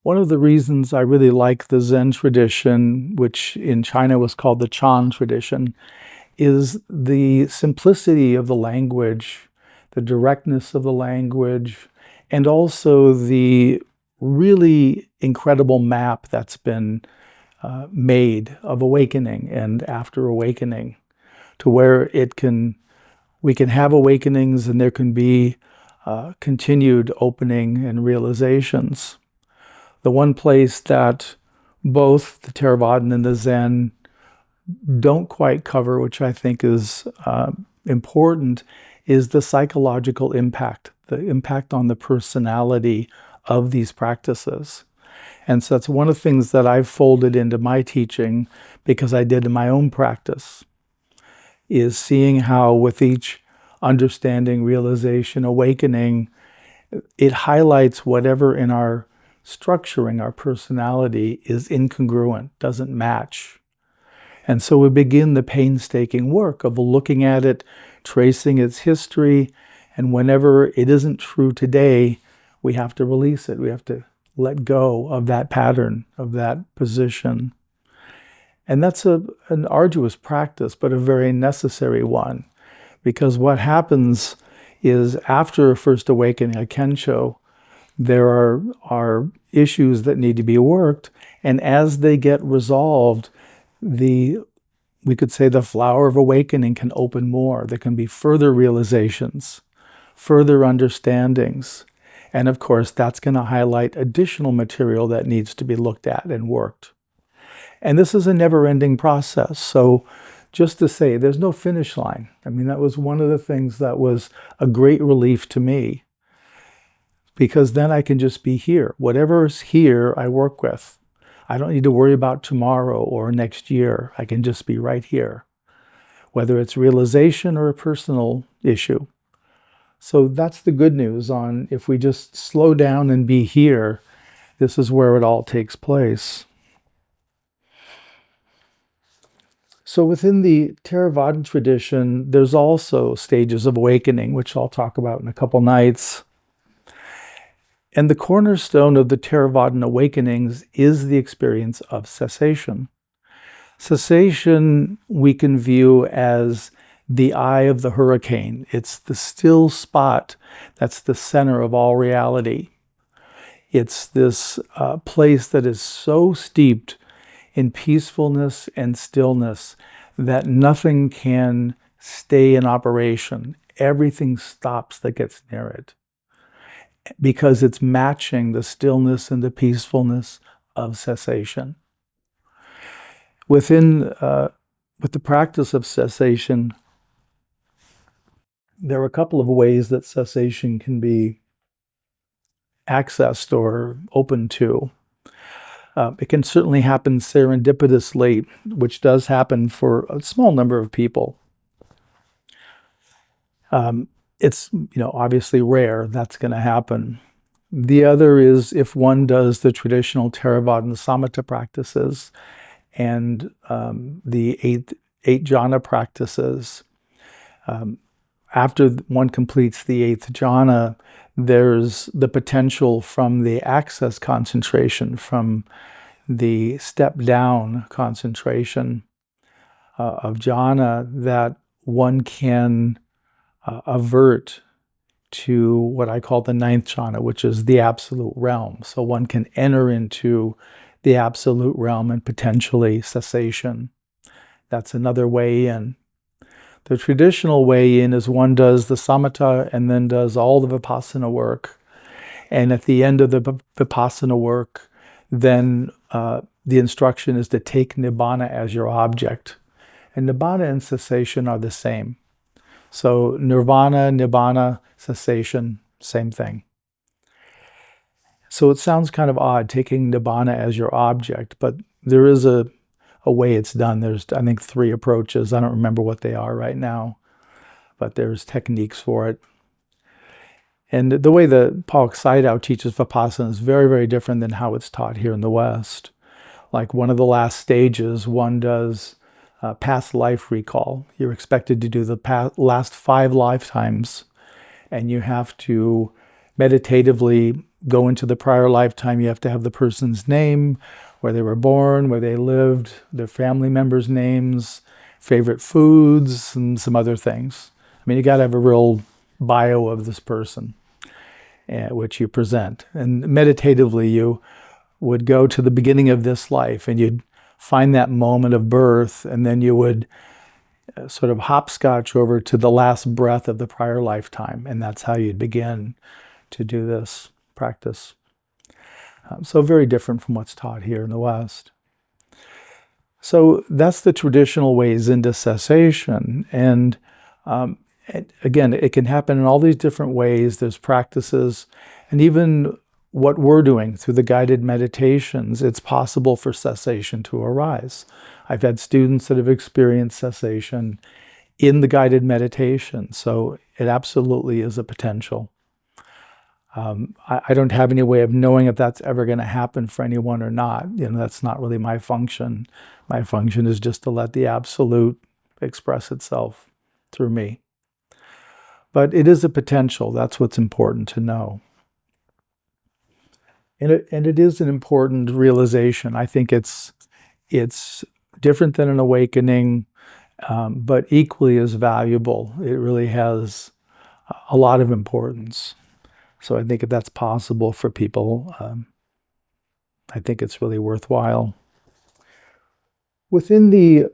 One of the reasons I really like the Zen tradition, which in China was called the Chan tradition, is the simplicity of the language, the directness of the language, and also the really incredible map that's been made of awakening and after awakening, to where we can have awakenings and there can be continued opening and realizations. The one place that both the Theravada and the Zen don't quite cover, which I think is important, is the psychological impact, the impact on the personality of these practices. And so that's one of the things that I've folded into my teaching, because I did in my own practice, is seeing how with each understanding, realization, awakening, it highlights whatever in our structuring, our personality, is incongruent, doesn't match. And so we begin the painstaking work of looking at it, tracing its history, and whenever it isn't true today, we have to release it. We have to let go of that pattern, of that position. And that's an arduous practice, but a very necessary one. Because what happens is after a first awakening, a kensho, there are issues that need to be worked. And as they get resolved, we could say the flower of awakening can open more. There can be further realizations, further understandings. And of course, that's going to highlight additional material that needs to be looked at and worked. And this is a never-ending process. So just to say, there's no finish line. I mean, that was one of the things that was a great relief to me, because then I can just be here. Whatever's here, I work with. I don't need to worry about tomorrow or next year. I can just be right here, whether it's realization or a personal issue. So that's the good news on if we just slow down and be here, this is where it all takes place. So within the Theravada tradition, there's also stages of awakening, which I'll talk about in a couple nights. And the cornerstone of the Theravada awakenings is the experience of cessation. Cessation we can view as the eye of the hurricane. It's the still spot that's the center of all reality. It's this place that is so steeped in peacefulness and stillness that nothing can stay in operation. Everything stops that gets near it, because it's matching the stillness and the peacefulness of cessation. With the practice of cessation, there are a couple of ways that cessation can be accessed or open to. It can certainly happen serendipitously, which does happen for a small number of people. It's obviously rare that's going to happen. The other is if one does the traditional Theravada and Samatha practices and the eight jhana practices. After one completes the eighth jhana, there's the potential from the access concentration, from the step down concentration of jhana, that one can avert to what I call the ninth jhana, which is the absolute realm. So one can enter into the absolute realm and potentially cessation. That's another way in. The traditional way in is one does the samatha and then does all the vipassana work. And at the end of the vipassana work, then the instruction is to take nibbana as your object. And nibbana and cessation are the same. So nirvana, nibbana, cessation, same thing. So it sounds kind of odd, taking nibbana as your object, but there is a way it's done. There's, I think, 3 approaches. I don't remember what they are right now, but there's techniques for it. And the way that Paul Sayadaw teaches Vipassana is very, very different than how it's taught here in the West. Like one of the last stages, one does past life recall. You're expected to do the last 5 lifetimes, and you have to meditatively go into the prior lifetime, you have to have the person's name, where they were born, where they lived, their family members' names, favorite foods, and some other things. I mean, you got to have a real bio of this person, which you present. And meditatively, you would go to the beginning of this life, and you'd find that moment of birth, and then you would sort of hopscotch over to the last breath of the prior lifetime, and that's how you'd begin to do this practice. So very different from what's taught here in the West. So that's the traditional ways into cessation. And again, it can happen in all these different ways. There's practices, and even what we're doing through the guided meditations, it's possible for cessation to arise. I've had students that have experienced cessation in the guided meditation, so it absolutely is a potential. I don't have any way of knowing if that's ever going to happen for anyone or not. You know, that's not really my function. My function is just to let the Absolute express itself through me. But it is a potential. That's what's important to know. And it is an important realization. I think it's different than an awakening, but equally as valuable. It really has a lot of importance. So I think if that's possible for people, I think it's really worthwhile. Within the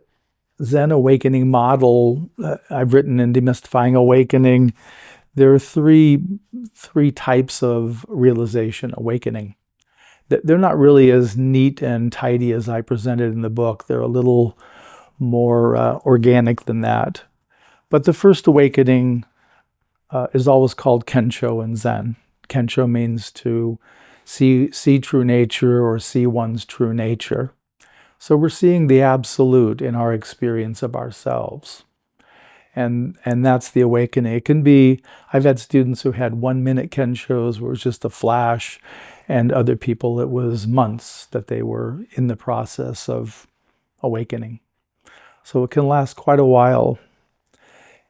Zen Awakening model I've written in Demystifying Awakening, there are three types of realization awakening. They're not really as neat and tidy as I presented in the book. They're a little more organic than that. But the first awakening is always called Kensho in Zen. Kensho means to see true nature or see one's true nature. So we're seeing the Absolute in our experience of ourselves. And that's the awakening. It can be, I've had students who had 1-minute Kenshos where it was just a flash, and other people it was months that they were in the process of awakening. So it can last quite a while.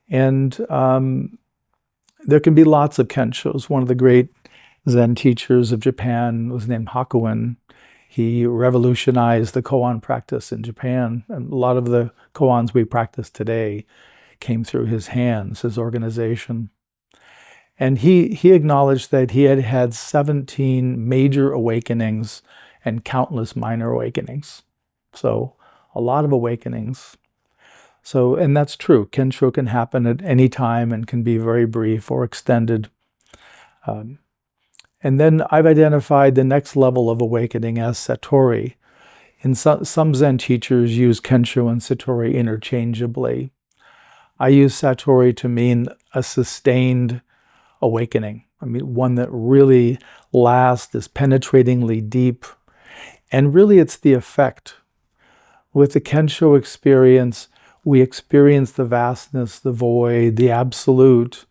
And there can be lots of Kenshos. One of the great Zen teachers of Japan was named Hakuin. He revolutionized the koan practice in Japan. And a lot of the koans we practice today came through his hands, his organization. And he acknowledged that he had had 17 major awakenings and countless minor awakenings. So a lot of awakenings. So, and that's true. Kensho can happen at any time and can be very brief or extended. And then I've identified the next level of awakening as Satori. And some Zen teachers use Kensho and Satori interchangeably. I use Satori to mean a sustained awakening. I mean, one that really lasts, is penetratingly deep. And really it's the effect. With the Kensho experience, we experience the vastness, the void, the Absolute.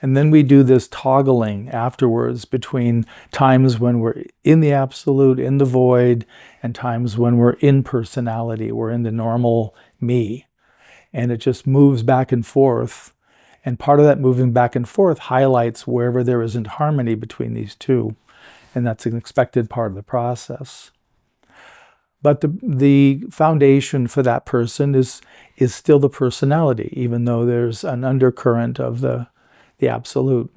And then we do this toggling afterwards between times when we're in the Absolute, in the void, and times when we're in personality, we're in the normal me. And it just moves back and forth. And part of that moving back and forth highlights wherever there isn't harmony between these two. And that's an expected part of the process. But the foundation for that person is still the personality, even though there's an undercurrent of the Absolute.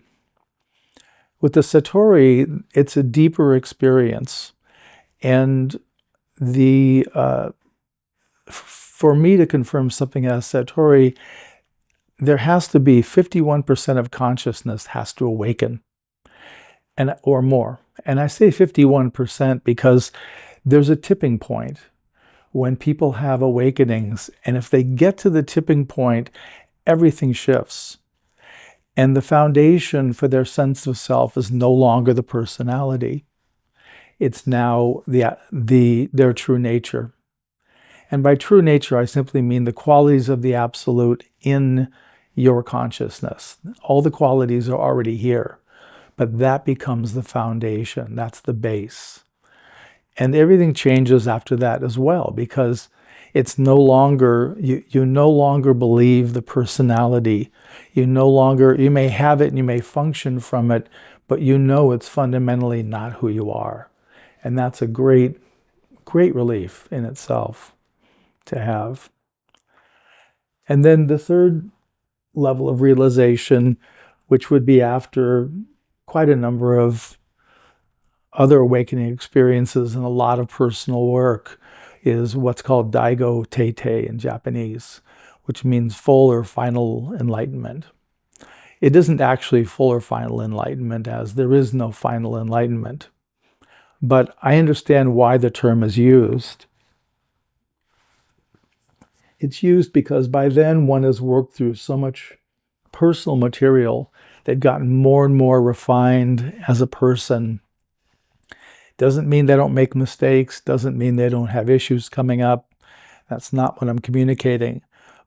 With the Satori, it's a deeper experience. And for me to confirm something as Satori, there has to be 51% of consciousness has to awaken, or more. And I say 51% because there's a tipping point when people have awakenings, and if they get to the tipping point, everything shifts. And the foundation for their sense of self is no longer the personality. It's now their true nature. And by true nature, I simply mean the qualities of the Absolute in your consciousness. All the qualities are already here, but that becomes the foundation. That's the base. And everything changes after that as well, because it's no longer, you no longer believe the personality. You may have it and you may function from it, but you know it's fundamentally not who you are. And that's a great, great relief in itself to have. And then the third level of realization, which would be after quite a number of other awakening experiences and a lot of personal work, is what's called Daigo Teitei in Japanese, which means full or final enlightenment. It isn't actually full or final enlightenment, as there is no final enlightenment. But I understand why the term is used. It's used because by then one has worked through so much personal material. They've gotten more and more refined as a person. Doesn't mean they don't make mistakes, doesn't mean they don't have issues coming up. That's not what I'm communicating.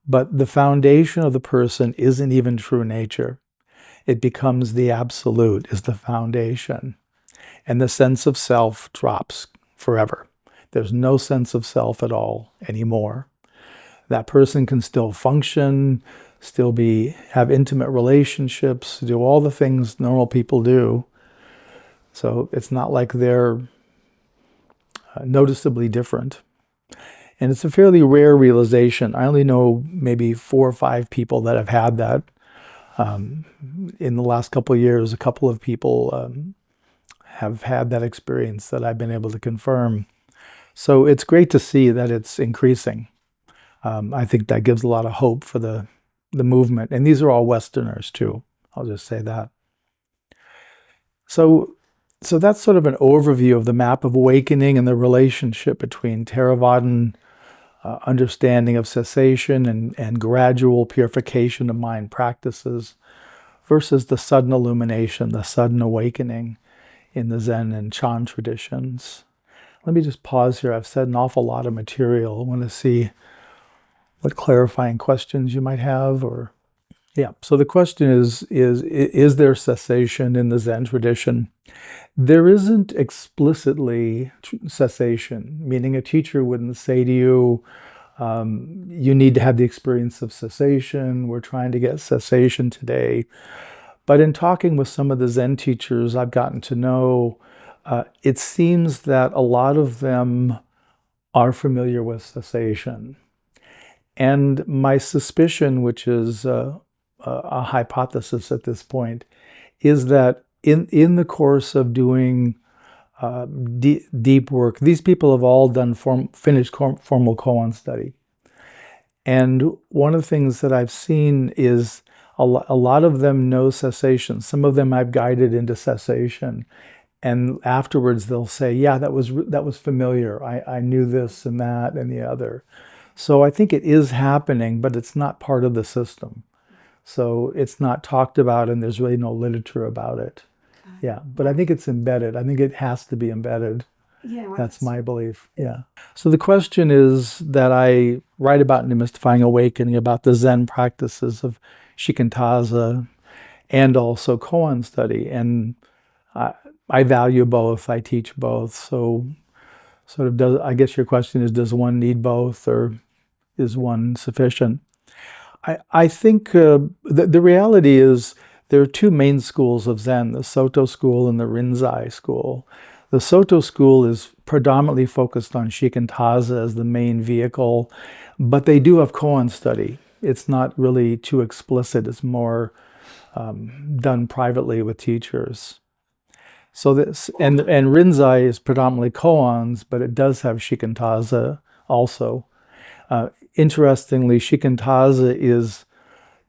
But the foundation of the person isn't even true nature. It becomes the absolute, is the foundation. And the sense of self drops forever. There's no sense of self at all anymore. That person can still function, still have intimate relationships, do all the things normal people do. So it's not like they're noticeably different. And it's a fairly rare realization. I only know maybe 4 or 5 people that have had that. In the last couple of years, a couple of people have had that experience that I've been able to confirm. So it's great to see that it's increasing. I think that gives a lot of hope for the movement. And these are all Westerners too. I'll just say that. So that's sort of an overview of the map of awakening and the relationship between Theravadan understanding of cessation and gradual purification of mind practices versus the sudden illumination, the sudden awakening in the Zen and Chan traditions. Let me just pause here. I've said an awful lot of material. I want to see what clarifying questions you might have. Yeah, so the question is there cessation in the Zen tradition? There isn't explicitly cessation, meaning a teacher wouldn't say to you, you need to have the experience of cessation. We're trying to get cessation today. But in talking with some of the Zen teachers I've gotten to know, it seems that a lot of them are familiar with cessation. And my suspicion, which is a hypothesis at this point, is that in the course of doing deep work, these people have all done finished formal koan study. And one of the things that I've seen is a lot of them know cessation. Some of them I've guided into cessation. And afterwards they'll say, yeah, that was familiar. I knew this and that and the other. So I think it is happening, but it's not part of the system. So it's not talked about and there's really no literature about it. Yeah, but I think it's embedded. I think it has to be embedded. Yeah, well, that's my belief. Yeah. So the question is that I write about in Demystifying Awakening about the Zen practices of shikantaza and also koan study. And I value both. I teach both. So sort of I guess your question is, does one need both or is one sufficient? I think the reality is there are 2 main schools of Zen, the Soto school and the Rinzai school. The Soto school is predominantly focused on shikantaza as the main vehicle, but they do have koan study. It's not really too explicit. It's more done privately with teachers. So this and Rinzai is predominantly koans, but it does have shikantaza also. Interestingly, shikantaza is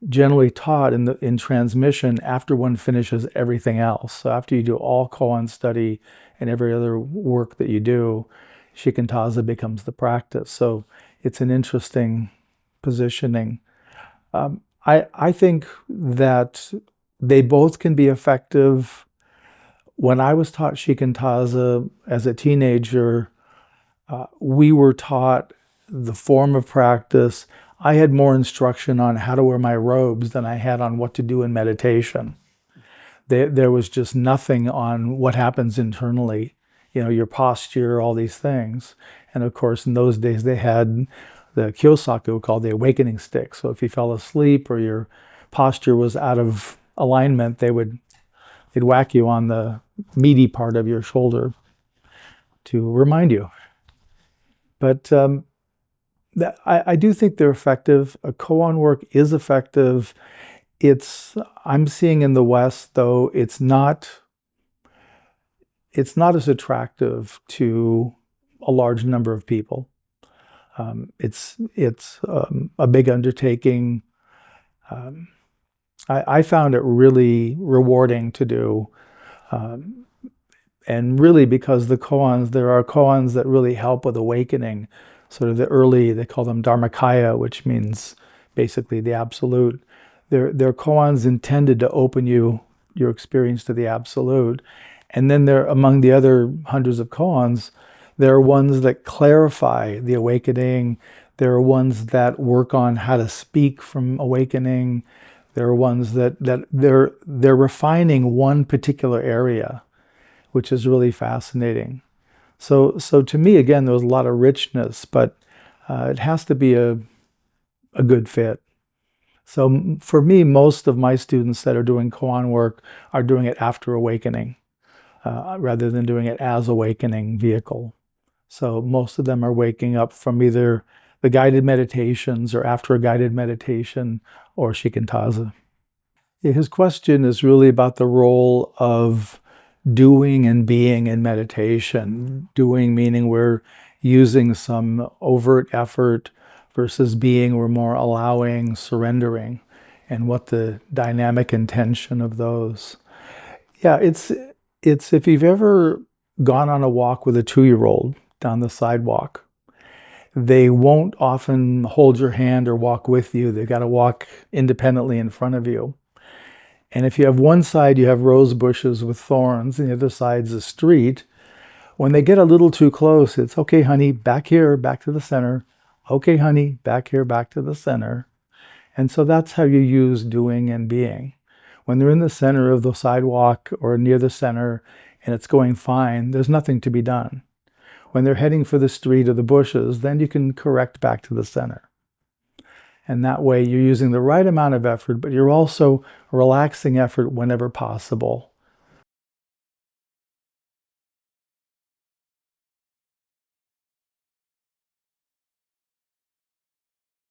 generally taught in transmission after one finishes everything else. So after you do all koan study and every other work that you do, shikantaza becomes the practice. So it's an interesting positioning. I think that they both can be effective. When I was taught shikantaza as a teenager, we were taught the form of practice. I had more instruction on how to wear my robes than I had on what to do in meditation. There was just nothing on what happens internally, your posture, all these things. And of course, in those days, they had the kyosaku called the awakening stick. So if you fell asleep or your posture was out of alignment, they would they'd whack you on the meaty part of your shoulder to remind you. But I do think they're effective. A koan work is effective. I'm seeing in the West, though, it's not as attractive to a large number of people. It's a big undertaking. I found it really rewarding to do. And really, because there are koans that really help with awakening. Sort of the early, they call them Dharmakaya, which means basically the absolute. They're koans intended to open your experience to the absolute. And then among the other hundreds of koans, there are ones that clarify the awakening. There are ones that work on how to speak from awakening. There are ones that they're refining one particular area, which is really fascinating. So to me, again, there was a lot of richness, but it has to be a good fit. So for me, most of my students that are doing koan work are doing it after awakening, rather than doing it as awakening vehicle. So most of them are waking up from either the guided meditations or after a guided meditation or shikantaza. His question is really about the role of doing and being in meditation. Doing meaning we're using some overt effort versus being we're more allowing, surrendering, and what the dynamic intention of those. Yeah, it's if you've ever gone on a walk with a 2-year-old down the sidewalk, they won't often hold your hand or walk with you. They've got to walk independently in front of you. And if you have one side, you have rose bushes with thorns, and the other side's a street. When they get a little too close, it's, okay, honey, back here, back to the center. Okay, honey, back here, back to the center. And so that's how you use doing and being. When they're in the center of the sidewalk or near the center and it's going fine, there's nothing to be done. When they're heading for the street or the bushes, then you can correct back to the center. And that way you're using the right amount of effort, but you're also relaxing effort whenever possible.